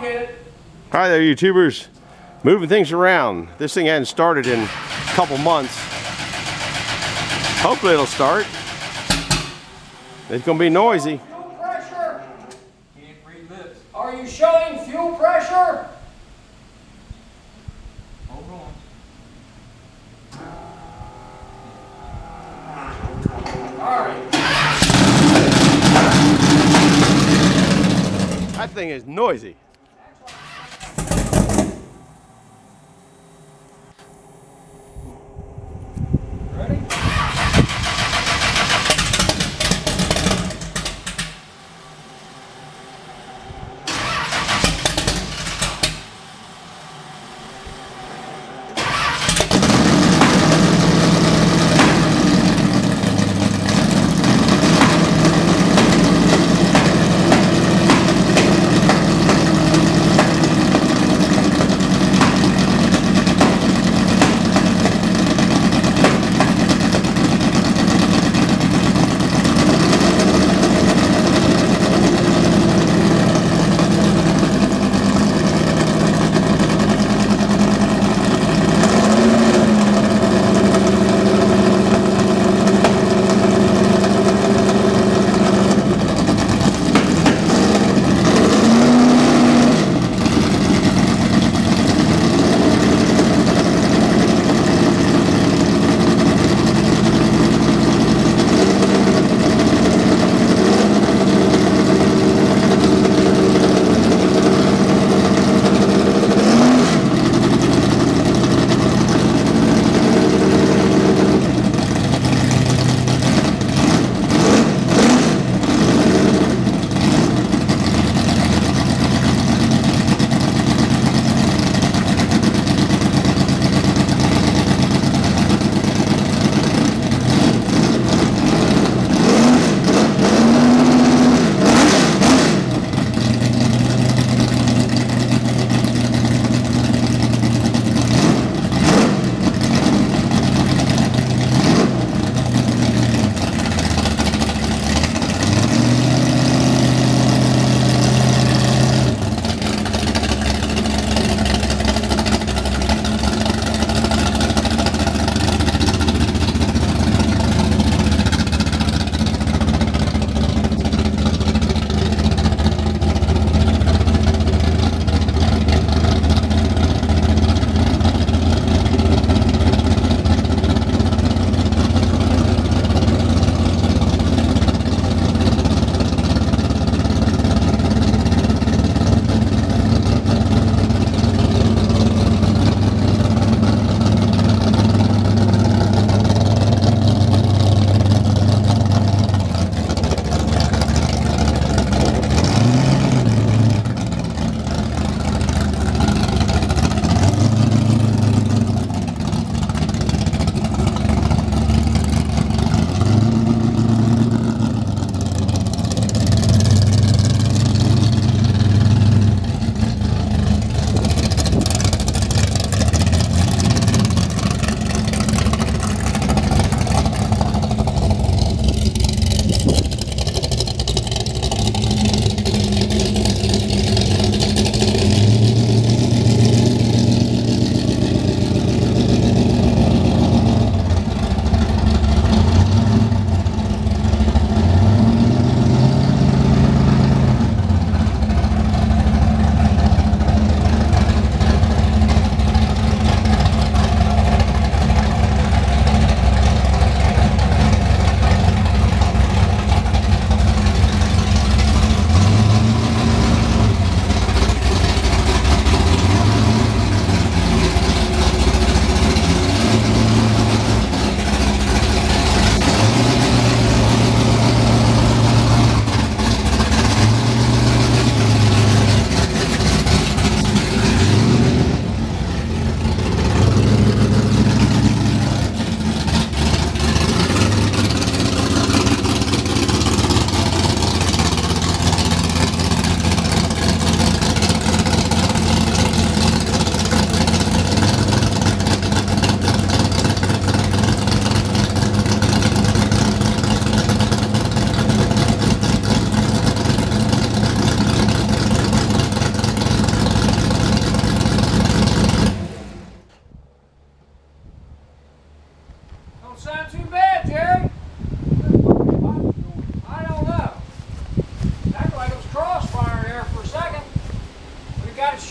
get it. Hi there, YouTubers. Moving things around. This thing hadn't started in a couple months. Hopefully it'll start. It's gonna be noisy. Fuel pressure. Can't read lips. Are you showing fuel pressure? Hold on. All right. That thing is noisy. Ready?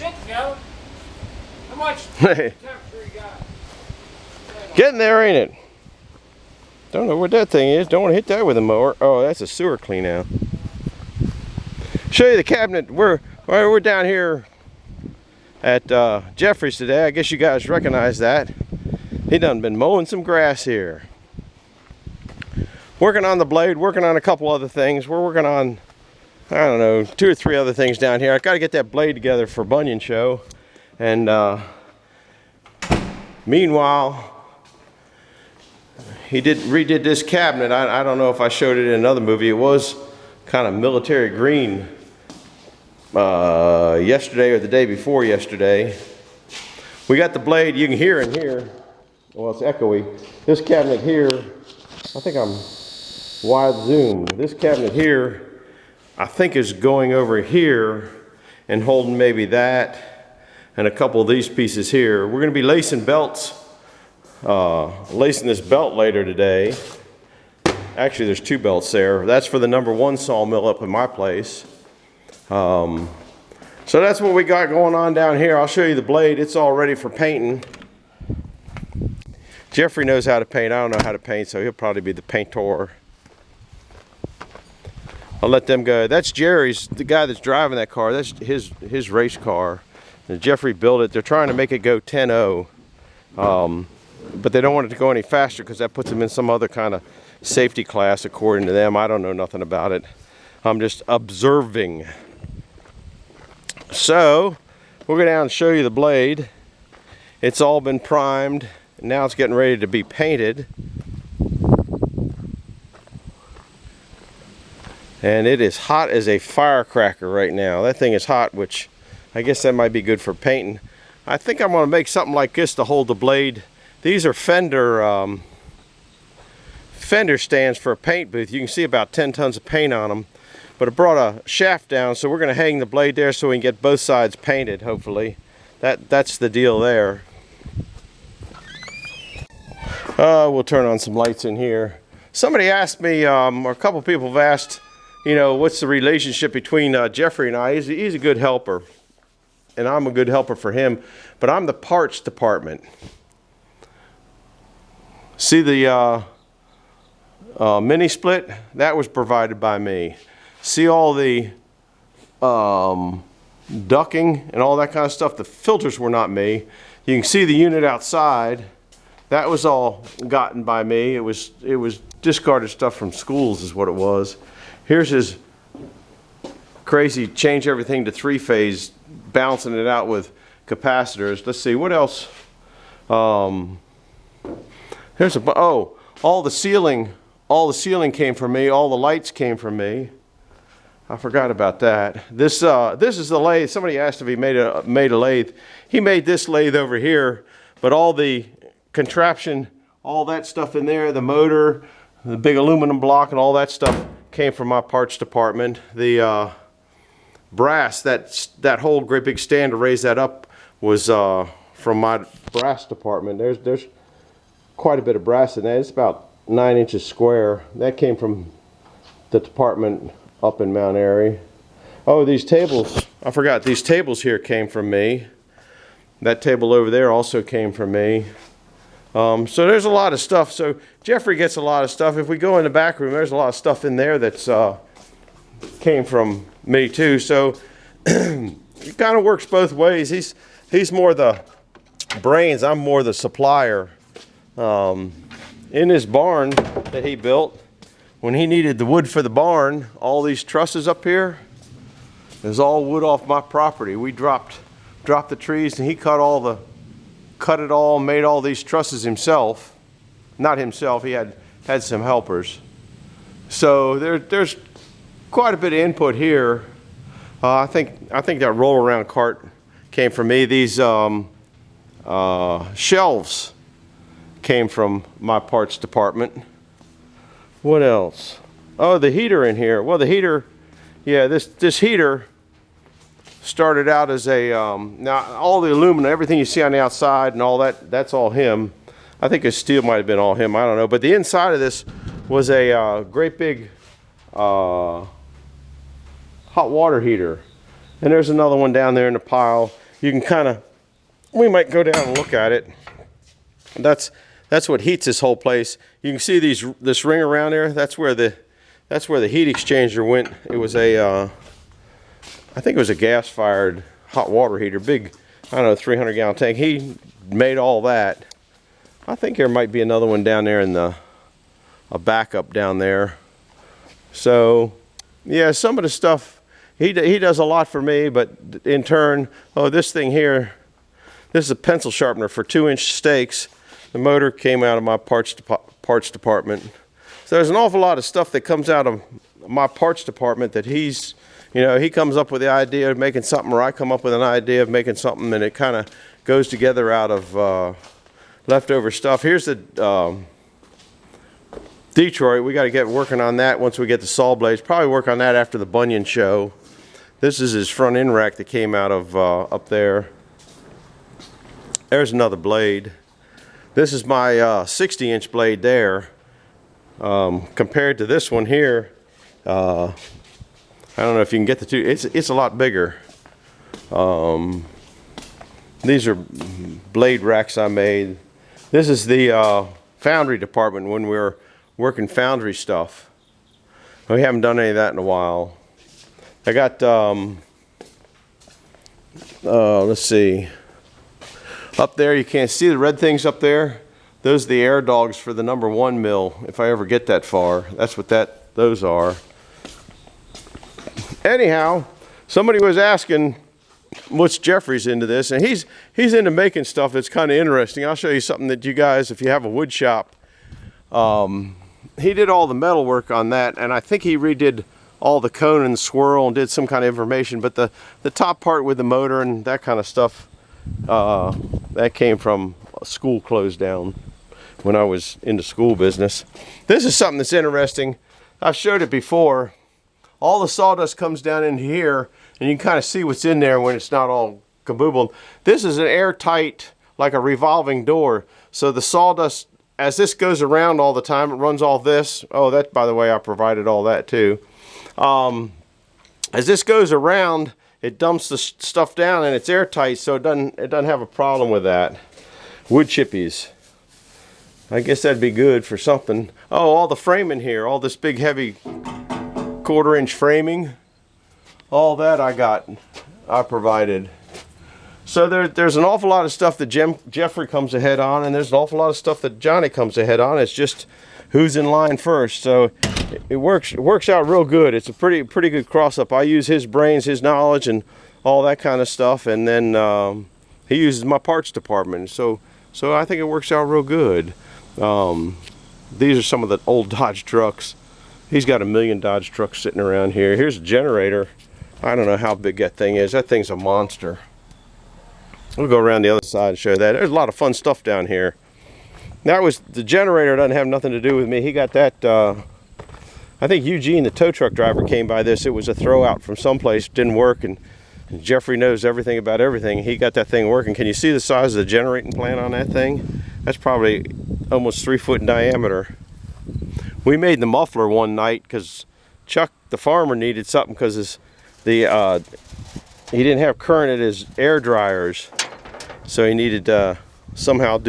shit together. How much temperature you got? Getting there, ain't it? Don't know what that thing is. Don't want to hit that with a mower. Oh, that's a sewer clean out. Show you the cabinet. We're down here at Jeffrey's today. I guess you guys recognize that. He done been mowing some grass here. Working on the blade, working on a couple other things. We're working on, I don't know, 2 or 3 other things down here. I got to get that blade together for Bunyan show. And meanwhile, he redid this cabinet. I don't know if I showed it in another movie. It was kind of military green yesterday or the day before yesterday. We got the blade. You can hear in here. Well, it's echoey. This cabinet here, I think I'm wide zoom. This cabinet here, I think is going over here and holding maybe that and a couple of these pieces here. We're going to be lacing belts. Lacing this belt later today. Actually, there's 2 belts there. That's for the #1 sawmill up in my place. So that's what we got going on down here. I'll show you the blade. It's all ready for painting. Jeffrey knows how to paint. I don't know how to paint, so he'll probably be the painter. I'll let them go. That's Jerry's, the guy that's driving that car. That's his race car. And Jeffrey built it. They're trying to make it go 10-0. But they don't want it to go any faster because that puts them in some other kind of safety class according to them. I don't know nothing about it. I'm just observing. So we'll go down and show you the blade. It's all been primed. Now it's getting ready to be painted. And it is hot as a firecracker right now. That thing is hot, which I guess that might be good for painting. I think I'm going to make something like this to hold the blade. These are fender stands for a paint booth. You can see about 10 tons of paint on them. But I brought a shaft down, so we're going to hang the blade there so we can get both sides painted, hopefully. That's the deal there. We'll turn on some lights in here. Somebody asked me, or a couple people have asked, you know, what's the relationship between Jeffrey and I? He's a good helper, and I'm a good helper for him, but I'm the parts department. See the mini split? That was provided by me. See all the ducking and all that kind of stuff? The filters were not me. You can see the unit outside. That was all gotten by me. It was discarded stuff from schools is what it was. Here's his crazy change everything to 3-phase, balancing it out with capacitors. Let's see, what else? Here's all the ceiling came from me. All the lights came from me. I forgot about that. This is the lathe. Somebody asked if he made a lathe. He made this lathe over here, but all the contraption, all that stuff in there, the motor, the big aluminum block and all that stuff came from my parts department. The brass, that whole great big stand to raise that up was from my brass department. There's quite a bit of brass in there. It's about 9 inches square. That came from the department up in Mount Airy. Oh, these tables, I forgot, these tables here came from me. That table over there also came from me. So there's a lot of stuff. So Jeffrey gets a lot of stuff. If we go in the back room, there's a lot of stuff in there that's came from me too. So it kind of works both ways. He's more the brains, I'm more the supplier. In his barn that he built, when he needed the wood for the barn, all these trusses up here, it was all wood off my property. We dropped the trees and he cut it all, made all these trusses himself. Not himself, he had some helpers. So there's quite a bit of input here. I think that roll around cart came from me. These shelves came from my parts department. What else? Oh, the heater in here. Well, the heater, yeah, this heater started out as a, now all the aluminum, everything you see on the outside and all that, that's all him. I think his steel might have been all him, I don't know. But the inside of this was a great big hot water heater. And there's another one down there in the pile. you can kind of, we might go down and look at it. That's what heats this whole place. You can see this ring around there. That's where the heat exchanger went. It was I think it was a gas-fired hot water heater, big, I don't know, 300-gallon tank. He made all that. I think there might be another one down there in a backup down there. So, yeah, some of the stuff, he does a lot for me, but in turn, oh, this thing here, this is a pencil sharpener for 2-inch steaks. The motor came out of my parts department. So there's an awful lot of stuff that comes out of my parts department that he's, you know, he comes up with the idea of making something, or I come up with an idea of making something, and it kind of goes together out of leftover stuff. Here's the Detroit. We got to get working on that once we get the saw blades. Probably work on that after the Bunyan show. This is his front end rack that came out of up there. There's another blade. This is my 60-inch blade there. Compared to this one here, I don't know if you can get the two. It's a lot bigger. These are blade racks I made. This is the foundry department when we were working foundry stuff. We haven't done any of that in a while. I got, let's see. Up there, you can't see the red things up there. Those are the air dogs for the #1 mill, if I ever get that far. That's what those are. Anyhow, somebody was asking what's Jeffrey's into this, and he's into making stuff that's kind of interesting. I'll show you something that you guys, if you have a wood shop, he did all the metal work on that, and I think he redid all the cone and swirl and did some kind of information, but the top part with the motor and that kind of stuff, that came from a school closed down when I was in the school business. This is something that's interesting. I've showed it before. All the sawdust comes down in here, and you can kind of see what's in there when it's not all kaboobled. This is an airtight, like a revolving door. So the sawdust, as this goes around all the time, it runs all this. Oh, that, by the way, I provided all that too. As this goes around, it dumps the stuff down, and it's airtight, so it doesn't have a problem with that. Wood chippies. I guess that'd be good for something. Oh, all the framing here, all this big heavy 1/4-inch framing, all that I provided. So there's an awful lot of stuff that Jeffrey comes ahead on, and there's an awful lot of stuff that Johnny comes ahead on. It's just who's in line first. So it works out real good. It's a pretty good cross up. I use his brains, his knowledge, and all that kind of stuff, and then he uses my parts department. So I think it works out real good. These are some of the old Dodge trucks. He's got 1 million Dodge trucks sitting around here. Here's a generator. I don't know how big that thing is. That thing's a monster. We'll go around the other side and show that. There's a lot of fun stuff down here. The generator doesn't have nothing to do with me. He got that, I think Eugene, the tow truck driver, came by this. It was a throw out from someplace, didn't work, and Jeffrey knows everything about everything. He got that thing working. Can you see the size of the generating plant on that thing? That's probably almost 3 foot in diameter. We made the muffler one night because Chuck, the farmer, needed something because he didn't have current at his air dryers, so he needed to somehow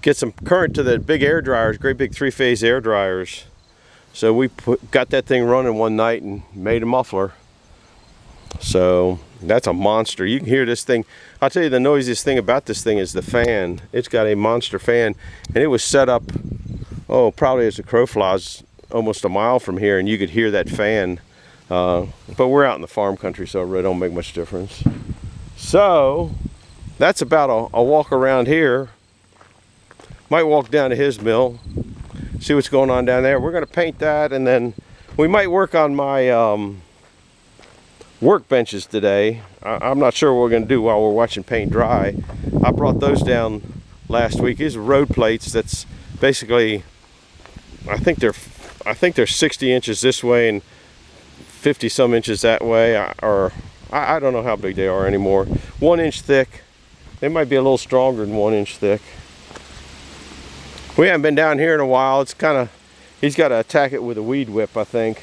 get some current to the big air dryers, great big 3-phase air dryers. So we got that thing running one night and made a muffler. So that's a monster. You can hear this thing. I'll tell you the noisiest thing about this thing is the fan. It's got a monster fan, and it was set up, oh, probably as a crow flies, almost a mile from here, and you could hear that fan. But we're out in the farm country, so it really don't make much difference. So that's about a walk around here. Might walk down to his mill, see what's going on down there. We're going to paint that, and then we might work on my workbenches today. I'm not sure what we're going to do while we're watching paint dry. I brought those down last week. These are road plates. That's basically, I think they're 60 inches this way and 50 some inches that way, or I don't know how big they are anymore. 1 inch thick. They might be a little stronger than 1 inch thick. We haven't been down here in a while. It's kind of, he's got to attack it with a weed whip, I think.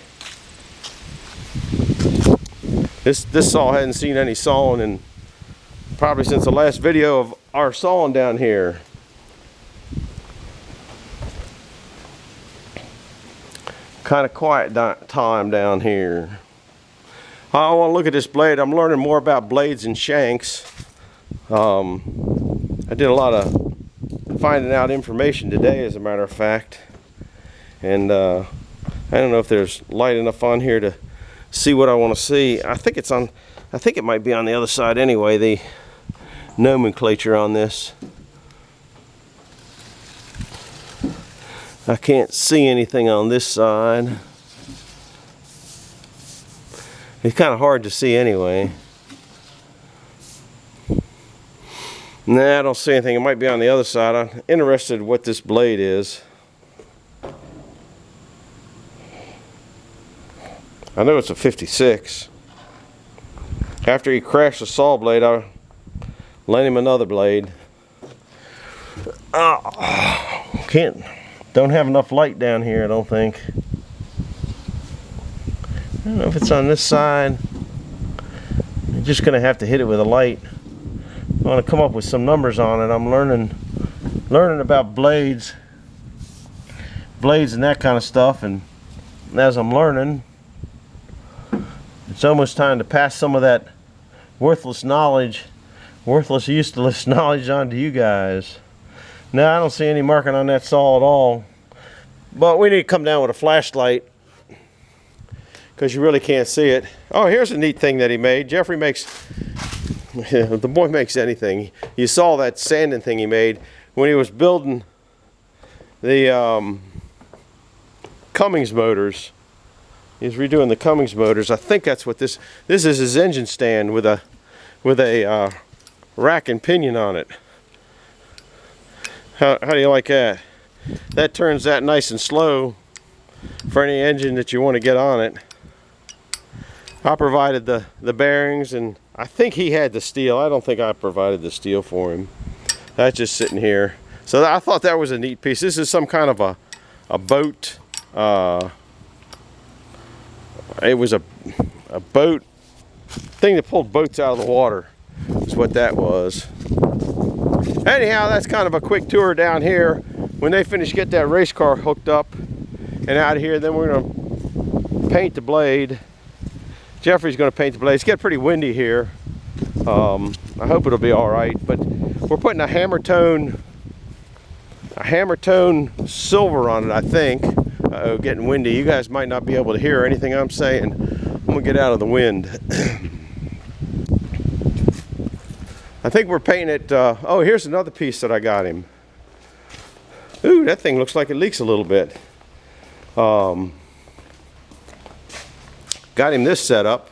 This saw hadn't seen any sawing in Probably since the last video of our sawing down here. Kind of quiet time down here. I want to look at this blade. I'm learning more about blades and shanks. I did a lot of finding out information today, as a matter of fact. And I don't know if there's light enough on here to see what I want to see. I think it's on. I think it might be on the other side anyway. The nomenclature on this. I can't see anything on this side. It's kind of hard to see anyway. Nah, I don't see anything. It might be on the other side. I'm interested in what this blade is. I know it's a 56. After he crashed the saw blade, I lent him another blade. Don't have enough light down here, I don't think. I don't know if it's on this side. I'm just gonna have to hit it with a light. I want to come up with some numbers on it. I'm learning about blades and that kind of stuff, and as I'm learning, it's almost time to pass some of that worthless, useless knowledge on to you guys. Now, I don't see any marking on that saw at all, but we need to come down with a flashlight because you really can't see it. Oh, here's a neat thing that he made. Jeffrey makes, the boy makes anything. You saw that sanding thing he made when he was building the Cummins motors. He's redoing the Cummins motors. I think that's what this is, his engine stand with a rack and pinion on it. How do you like that? That turns that nice and slow for any engine that you want to get on it. I provided the bearings, and I think he had the steel. I don't think I provided the steel for him. That's just sitting here. So I thought that was a neat piece. This is some kind of a boat. It was a boat thing that pulled boats out of the water. Is what that was. Anyhow, that's kind of a quick tour down here. When they finish, get that race car hooked up and out of here, then we're gonna paint the blade. Jeffrey's gonna paint the blade. It's getting pretty windy here. I hope it'll be all right, but we're putting a hammer tone silver on it, I think. Uh-oh, getting windy. You guys might not be able to hear anything I'm saying. I'm gonna get out of the wind. I think we're painting it. Oh, here's another piece that I got him. Ooh, that thing looks like it leaks a little bit. Got him this setup.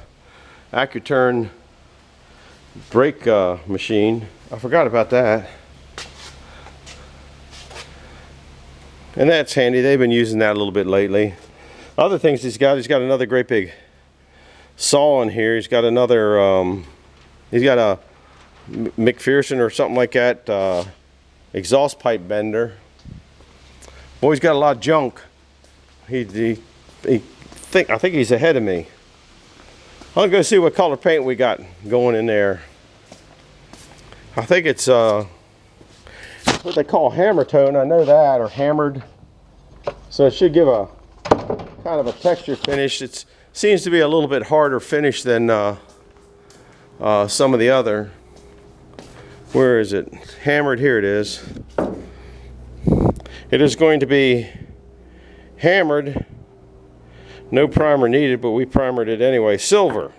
AccuTurn brake machine. I forgot about that. And that's handy. They've been using that a little bit lately. Other things he's got another great big saw in here. He's got another, he's got a McPherson or something like that, exhaust pipe bender. Boy, he's got a lot of junk. I think he's ahead of me. I'll go see what color paint we got going in there. I think it's what they call hammer tone. I know that, or hammered. So it should give a kind of a texture finish. It seems to be a little bit harder finish than some of the other. Where is it? Hammered, here it is. It is going to be hammered. No primer needed, but we primered it anyway. Silver.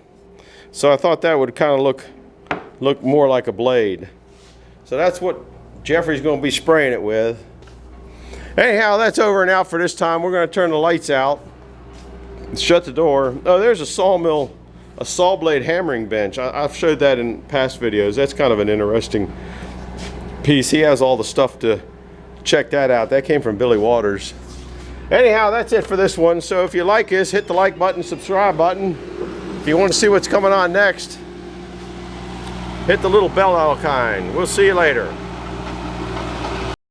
So I thought that would kind of look more like a blade. So that's what Jeffrey's going to be spraying it with. Anyhow, that's over and out for this time. We're going to turn the lights out. Shut the door. Oh, there's a sawmill, a saw blade hammering bench. I've showed that in past videos. That's kind of an interesting piece. He has all the stuff to check that out. That came from Billy Waters. Anyhow, that's it for this one. So if you like this, hit the like button, subscribe button. If you want to see what's coming on next, hit the little bell icon. We'll see you later.